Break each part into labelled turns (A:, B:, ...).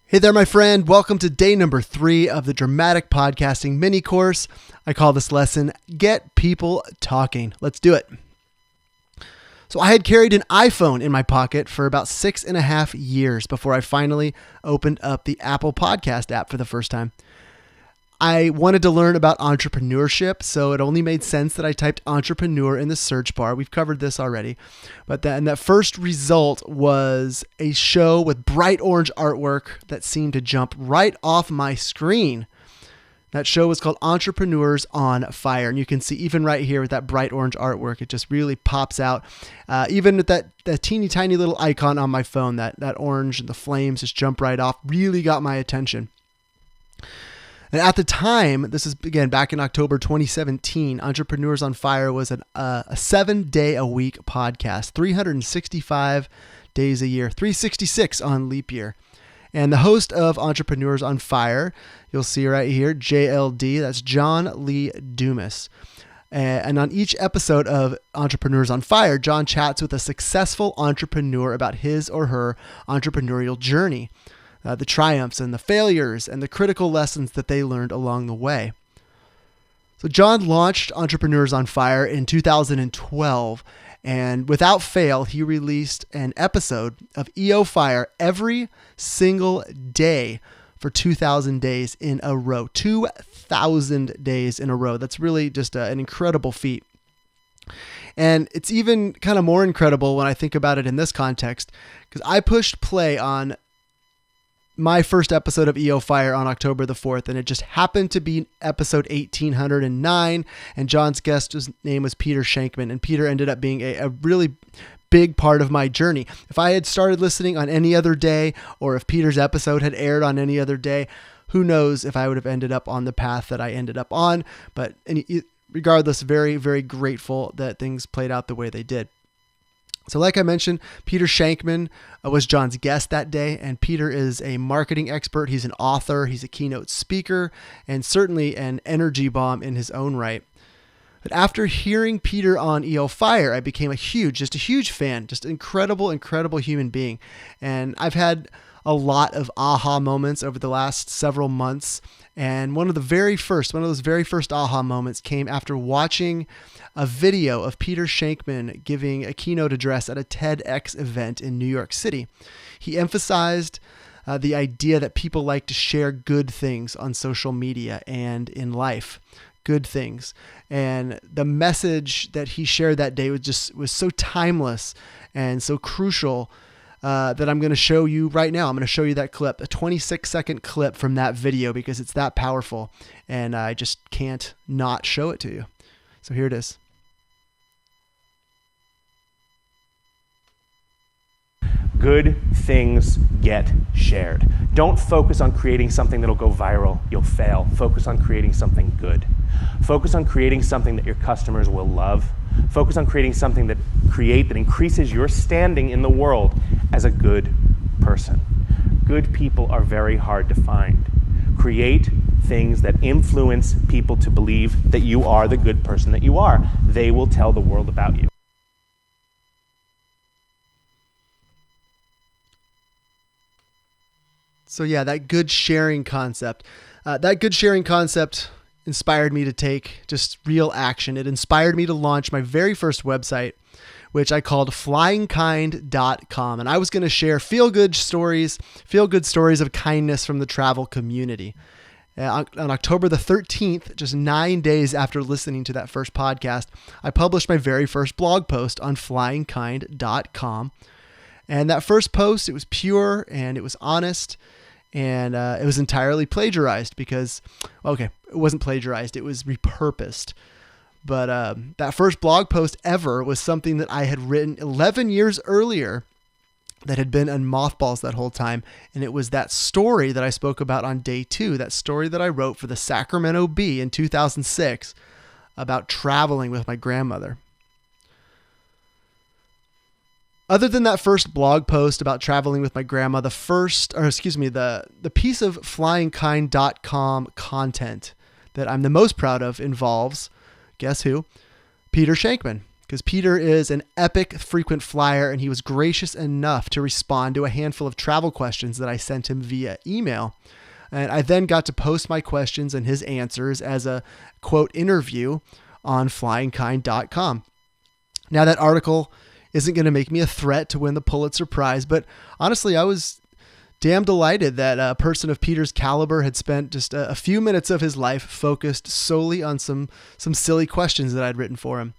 A: Hey there, my friend. Welcome to day number 3 of the Dramatic Podcasting mini course. I call this lesson, Get People Talking. Let's do it. So I had carried an iPhone in my pocket for about 6.5 years before I finally opened up the Apple Podcast app for the first time. I wanted to learn about entrepreneurship, so it only made sense that I typed entrepreneur in the search bar. We've covered this already. But then that first result was a show with bright orange artwork that seemed to jump right off my screen. That show was called Entrepreneurs on Fire. And you can see even right here with that bright orange artwork, it just really pops out. Even with that teeny tiny little icon on my phone, that orange and the flames just jump right off, really got my attention. And at the time, this is again back in October 2017, Entrepreneurs on Fire was a 7-day-a-week podcast, 365 days a year, 366 on leap year. And the host of Entrepreneurs on Fire, you'll see right here, JLD, that's John Lee Dumas. And on each episode of Entrepreneurs on Fire, John chats with a successful entrepreneur about his or her entrepreneurial journey. The triumphs and the failures and the critical lessons that they learned along the way. So John launched Entrepreneurs on Fire in 2012, and without fail, he released an episode of EO Fire every single day for 2,000 days in a row. 2,000 days in a row. That's really just an incredible feat. And it's even kind of more incredible when I think about it in this context, because I pushed play on my first episode of EO Fire on October the 4th, and it just happened to be episode 1809, and John's guest's name was Peter Shankman, and Peter ended up being a really big part of my journey. If I had started listening on any other day, or if Peter's episode had aired on any other day, who knows if I would have ended up on the path that I ended up on, but regardless, very, very grateful that things played out the way they did. So like I mentioned, Peter Shankman was John's guest that day, and Peter is a marketing expert. He's an author, he's a keynote speaker, and certainly an energy bomb in his own right. But after hearing Peter on EO Fire, I became a huge fan, just incredible human being. And I've had a lot of aha moments over the last several months. And one of those very first aha moments came after watching a video of Peter Shankman giving a keynote address at a TEDx event in New York City. He emphasized the idea that people like to share good things on social media and in life. Good things. And the message that he shared that day was so timeless and so crucial that I'm going to show you right now. I'm going to show you that clip, a 26-second clip from that video, because it's that powerful, and I just can't not show it to you. So here it is.
B: Good things get shared. Don't focus on creating something that'll go viral. You'll fail. Focus on creating something good. Focus on creating something that your customers will love. Focus on creating something that increases your standing in the world as a good person. Good people are very hard to find. Create things that influence people to believe that you are the good person that you are. They will tell the world about you.
A: So yeah, that good sharing concept inspired me to take just real action. It inspired me to launch my very first website, which I called flyingkind.com. And I was going to share feel-good stories of kindness from the travel community. On October the 13th, just 9 days after listening to that first podcast, I published my very first blog post on flyingkind.com. And that first post, it was pure and it was honest. And it was entirely plagiarized because, it wasn't plagiarized. It was repurposed. But that first blog post ever was something that I had written 11 years earlier that had been in mothballs that whole time. And it was that story that I spoke about on day 2, that story that I wrote for the Sacramento Bee in 2006 about traveling with my grandmother. Other than that first blog post about traveling with my grandma, the piece of flyingkind.com content that I'm the most proud of involves, guess who? Peter Shankman. because Peter is an epic frequent flyer, and he was gracious enough to respond to a handful of travel questions that I sent him via email. And I then got to post my questions and his answers as a quote interview on flyingkind.com. Now, that article isn't going to make me a threat to win the Pulitzer Prize, but honestly, I was damn delighted that a person of Peter's caliber had spent just a few minutes of his life focused solely on some silly questions that I'd written for him.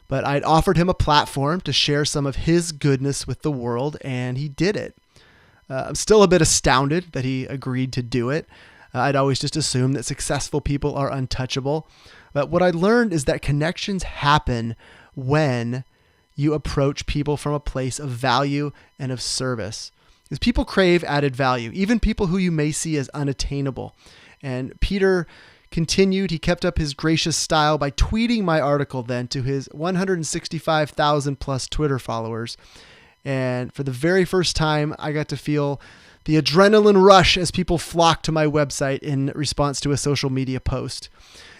A: But I'd offered him a platform to share some of his goodness with the world, and he did it. I'm still a bit astounded that he agreed to do it. I'd always just assumed that successful people are untouchable. But what I learned is that connections happen when you approach people from a place of value and of service. Because people crave added value, even people who you may see as unattainable. And Peter continued, he kept up his gracious style by tweeting my article then to his 165,000 plus Twitter followers. And for the very first time, I got to feel the adrenaline rush as people flocked to my website in response to a social media post.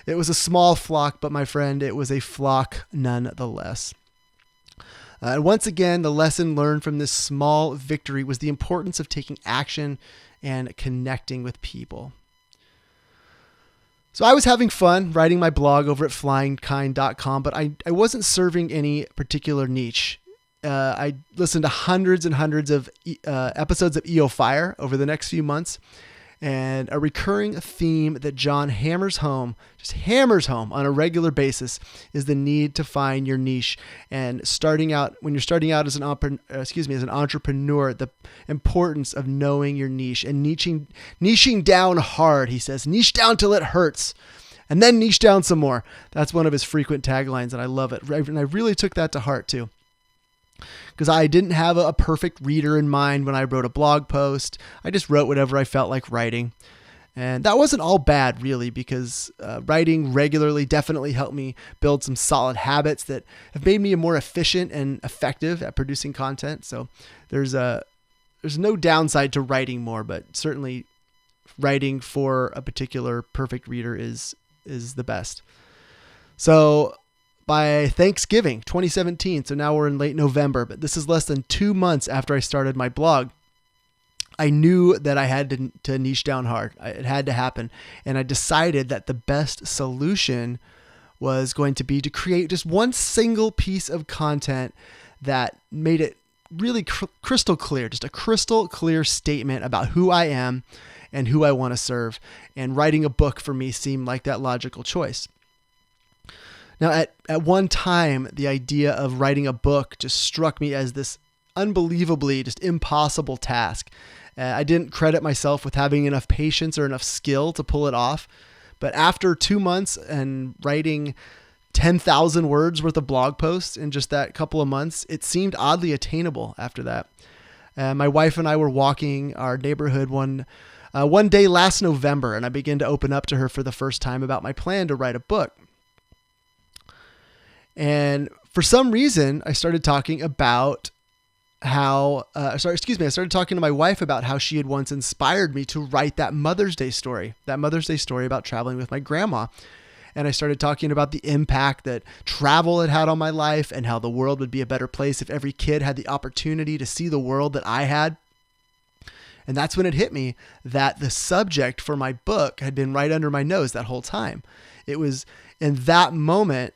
A: It was a small flock, but my friend, it was a flock nonetheless. And once again, the lesson learned from this small victory was the importance of taking action and connecting with people. So I was having fun writing my blog over at flyingkind.com, but I wasn't serving any particular niche. I listened to hundreds and hundreds of episodes of EO Fire over the next few months. And a recurring theme that John hammers home on a regular basis is the need to find your niche. And when you're starting out as an entrepreneur, the importance of knowing your niche and niching down hard. He says, niche down till it hurts, and then niche down some more. That's one of his frequent taglines, and I love it. And I really took that to heart too. Because I didn't have a perfect reader in mind when I wrote a blog post. I just wrote whatever I felt like writing. And that wasn't all bad, really, because writing regularly definitely helped me build some solid habits that have made me more efficient and effective at producing content. So there's no downside to writing more, but certainly writing for a particular perfect reader is the best. So by Thanksgiving 2017, so now we're in late November, but this is less than 2 months after I started my blog, I knew that I had to niche down hard. It had to happen. And I decided that the best solution was going to be to create just one single piece of content that made it really crystal clear, just a crystal clear statement about who I am and who I want to serve. And writing a book for me seemed like that logical choice. Now, at one time, the idea of writing a book just struck me as this unbelievably just impossible task. I didn't credit myself with having enough patience or enough skill to pull it off. But after 2 months and writing 10,000 words worth of blog posts in just that couple of months, it seemed oddly attainable after that. My wife and I were walking our neighborhood one day last November, and I began to open up to her for the first time about my plan to write a book. And for some reason, I started talking about I started talking to my wife about how she had once inspired me to write that Mother's Day story about traveling with my grandma. And I started talking about the impact that travel had on my life and how the world would be a better place if every kid had the opportunity to see the world that I had. And that's when it hit me that the subject for my book had been right under my nose that whole time. It was in that moment,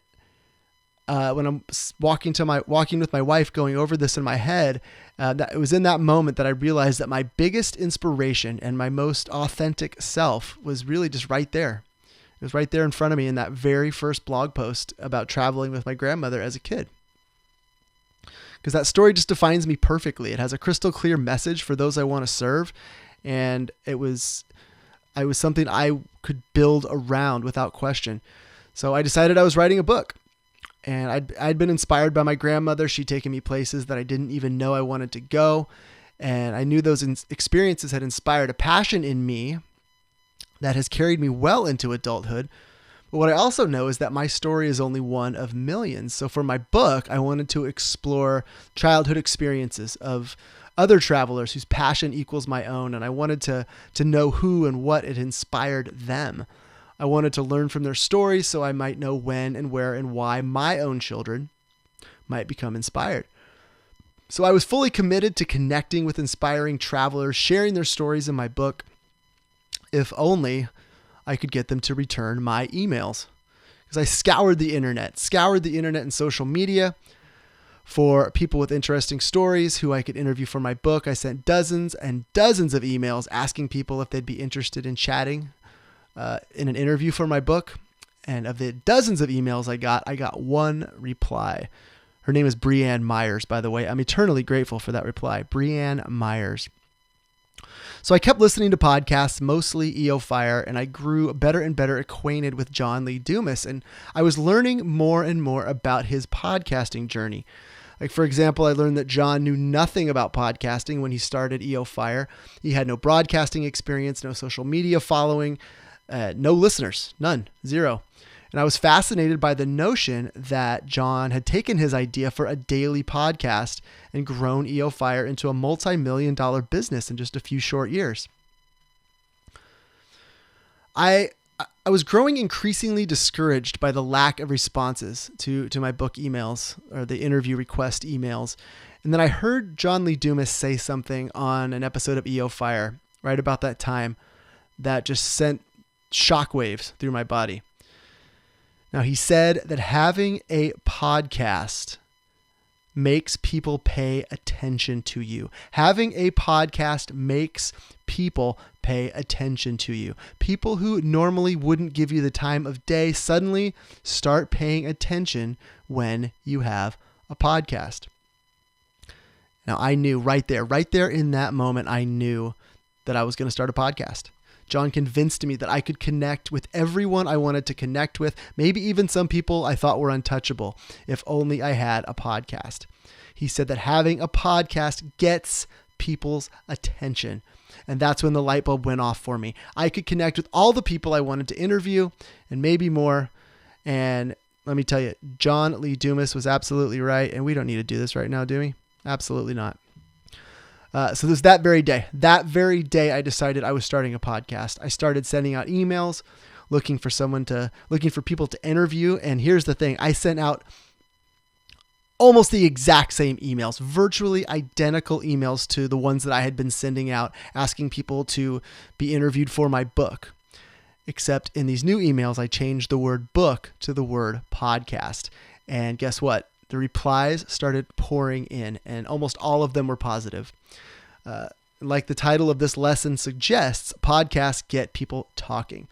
A: when I'm walking with my wife, going over this in my head, that it was in that moment that I realized that my biggest inspiration and my most authentic self was really just right there. It was right there in front of me in that very first blog post about traveling with my grandmother as a kid. Because that story just defines me perfectly. It has a crystal clear message for those I want to serve, and it was something I could build around without question. So I decided I was writing a book. And I'd been inspired by my grandmother. She'd taken me places that I didn't even know I wanted to go. And I knew those experiences had inspired a passion in me that has carried me well into adulthood. But what I also know is that my story is only one of millions. So for my book, I wanted to explore childhood experiences of other travelers whose passion equals my own. And I wanted to know who and what had inspired them. I wanted to learn from their stories so I might know when and where and why my own children might become inspired. So I was fully committed to connecting with inspiring travelers, sharing their stories in my book, if only I could get them to return my emails. Because I scoured the internet and social media for people with interesting stories who I could interview for my book. I sent dozens and dozens of emails asking people if they'd be interested in chatting in an interview for my book. And of the dozens of emails I got one reply. Her name is Brianne Myers, by the way. I'm eternally grateful for that reply. Brianne Myers. So I kept listening to podcasts, mostly EO Fire, and I grew better and better acquainted with John Lee Dumas. And I was learning more and more about his podcasting journey. Like, for example, I learned that John knew nothing about podcasting when he started EO Fire. He had no broadcasting experience, no social media following, no listeners, none, zero. And I was fascinated by the notion that John had taken his idea for a daily podcast and grown EO Fire into a multi-million-dollar business in just a few short years. I was growing increasingly discouraged by the lack of responses to my book emails or the interview request emails. And then I heard John Lee Dumas say something on an episode of EO Fire right about that time that just sent shockwaves through my body. Now, he said that having a podcast makes people pay attention to you. Having a podcast makes people pay attention to you. People who normally wouldn't give you the time of day suddenly start paying attention when you have a podcast. Now, I knew right there in that moment, I knew that I was going to start a podcast. John convinced me that I could connect with everyone I wanted to connect with, maybe even some people I thought were untouchable, if only I had a podcast. He said that having a podcast gets people's attention. And that's when the light bulb went off for me. I could connect with all the people I wanted to interview and maybe more. And let me tell you, John Lee Dumas was absolutely right. And we don't need to do this right now, do we? Absolutely not. So there's that very day I decided I was starting a podcast. I started sending out emails, looking for people to interview. And here's the thing. I sent out almost the exact same emails, virtually identical emails to the ones that I had been sending out, asking people to be interviewed for my book. Except in these new emails, I changed the word book to the word podcast. And guess what? The replies started pouring in, and almost all of them were positive. Like the title of this lesson suggests, podcasts get people talking.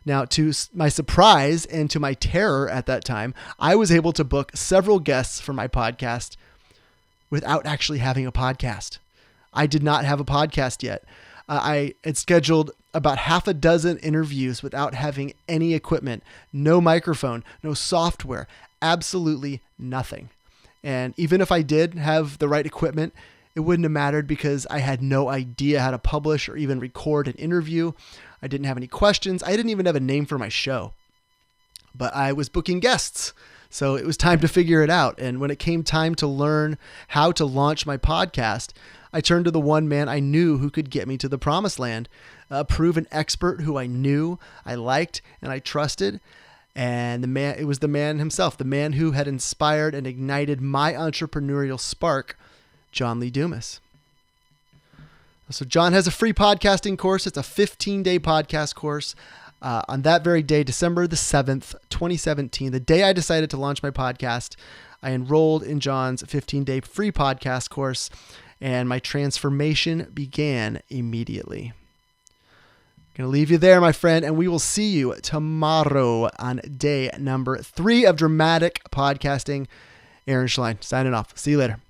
A: Now, to my surprise and to my terror at that time, I was able to book several guests for my podcast without actually having a podcast. I did not have a podcast yet. I had scheduled about half a dozen interviews without having any equipment, no microphone, no software, absolutely nothing. And even if I did have the right equipment, it wouldn't have mattered because I had no idea how to publish or even record an interview. I didn't have any questions. I didn't even have a name for my show. But I was booking guests, so it was time to figure it out. And when it came time to learn how to launch my podcast, I turned to the one man I knew who could get me to the promised land, a proven expert who I knew, I liked, and I trusted. And it was the man himself, the man who had inspired and ignited my entrepreneurial spark, John Lee Dumas. So John has a free podcasting course. It's a 15-day podcast course. On that very day, December the 7th, 2017, the day I decided to launch my podcast, I enrolled in John's 15-day free podcast course, and my transformation began immediately. I'm going to leave you there, my friend, and we will see you tomorrow on day number 3 of Dramatic Podcasting. Aaron Schlein, signing off. See you later.